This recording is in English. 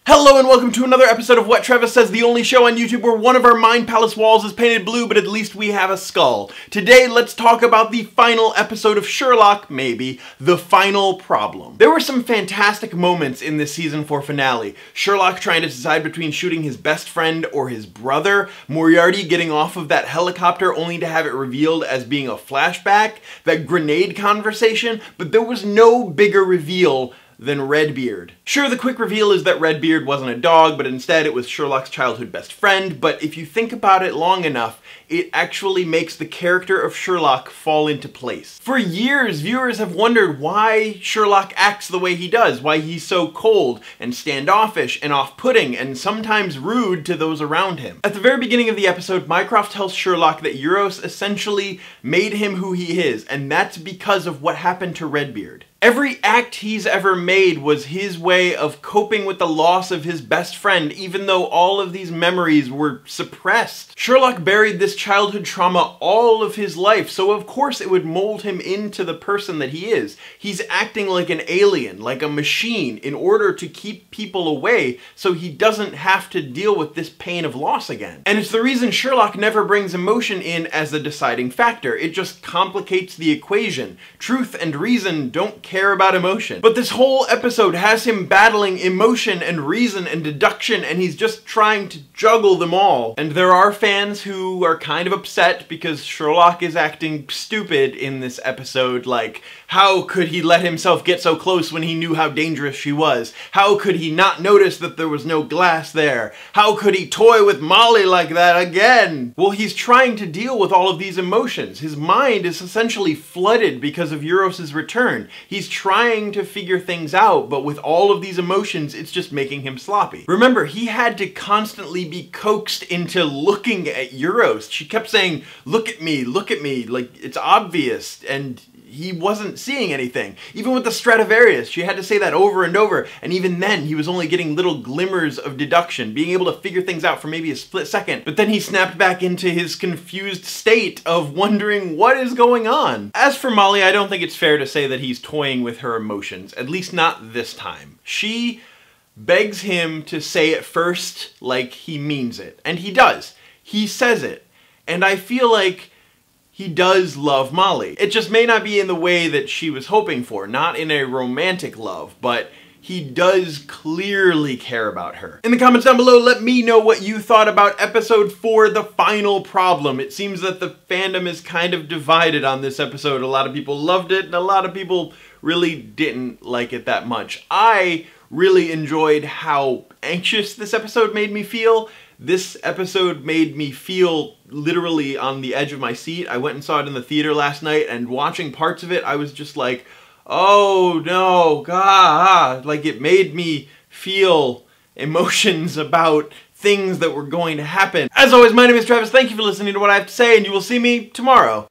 Hello and welcome to another episode of What Travis Says, the only show on YouTube where one of our Mind Palace walls is painted blue, but at least we have a skull. Today, let's talk about the final episode of Sherlock, maybe, The Final Problem. There were some fantastic moments in this season 4 finale. Sherlock trying to decide between shooting his best friend or his brother, Moriarty getting off of that helicopter only to have it revealed as being a flashback, that grenade conversation, but there was no bigger reveal than Redbeard. Sure, the quick reveal is that Redbeard wasn't a dog, but instead it was Sherlock's childhood best friend, but if you think about it long enough, it actually makes the character of Sherlock fall into place. For years, viewers have wondered why Sherlock acts the way he does, why he's so cold and standoffish and off-putting and sometimes rude to those around him. At the very beginning of the episode, Mycroft tells Sherlock that Euros essentially made him who he is, and that's because of what happened to Redbeard. Every act he's ever made was his way of coping with the loss of his best friend, even though all of these memories were suppressed. Sherlock buried this childhood trauma all of his life, so of course it would mold him into the person that he is. He's acting like an alien, like a machine, in order to keep people away so he doesn't have to deal with this pain of loss again. And it's the reason Sherlock never brings emotion in as the deciding factor. It just complicates the equation. Truth and reason don't care about emotion. But this whole episode has him battling emotion and reason and deduction, and he's just trying to juggle them all. And there are fans who are kind of upset because Sherlock is acting stupid in this episode, like, how could he let himself get so close when he knew how dangerous she was? How could he not notice that there was no glass there? How could he toy with Molly like that again? Well, he's trying to deal with all of these emotions. His mind is essentially flooded because of Euros' return. He's trying to figure things out, but with all of these emotions, it's just making him sloppy. Remember, he had to constantly be coaxed into looking at Euros. She kept saying, look at me, like it's obvious, and he wasn't seeing anything. Even with the Stradivarius, she had to say that over and over, and even then, he was only getting little glimmers of deduction, being able to figure things out for maybe a split second, but then he snapped back into his confused state of wondering what is going on. As for Molly, I don't think it's fair to say that he's toying with her emotions, at least not this time. She begs him to say it first like he means it, and he does. He says it, and I feel like he does love Molly. It just may not be in the way that she was hoping for, not in a romantic love, but he does clearly care about her. In the comments down below, let me know what you thought about episode 4, The Final Problem. It seems that the fandom is kind of divided on this episode. A lot of people loved it, and a lot of people really didn't like it that much. I really enjoyed how anxious this episode made me feel. This episode made me feel literally on the edge of my seat. I went and saw it in the theater last night, and watching parts of it, I was just like, oh no, God. Like, it made me feel emotions about things that were going to happen. As always, my name is Travis. Thank you for listening to what I have to say, and you will see me tomorrow.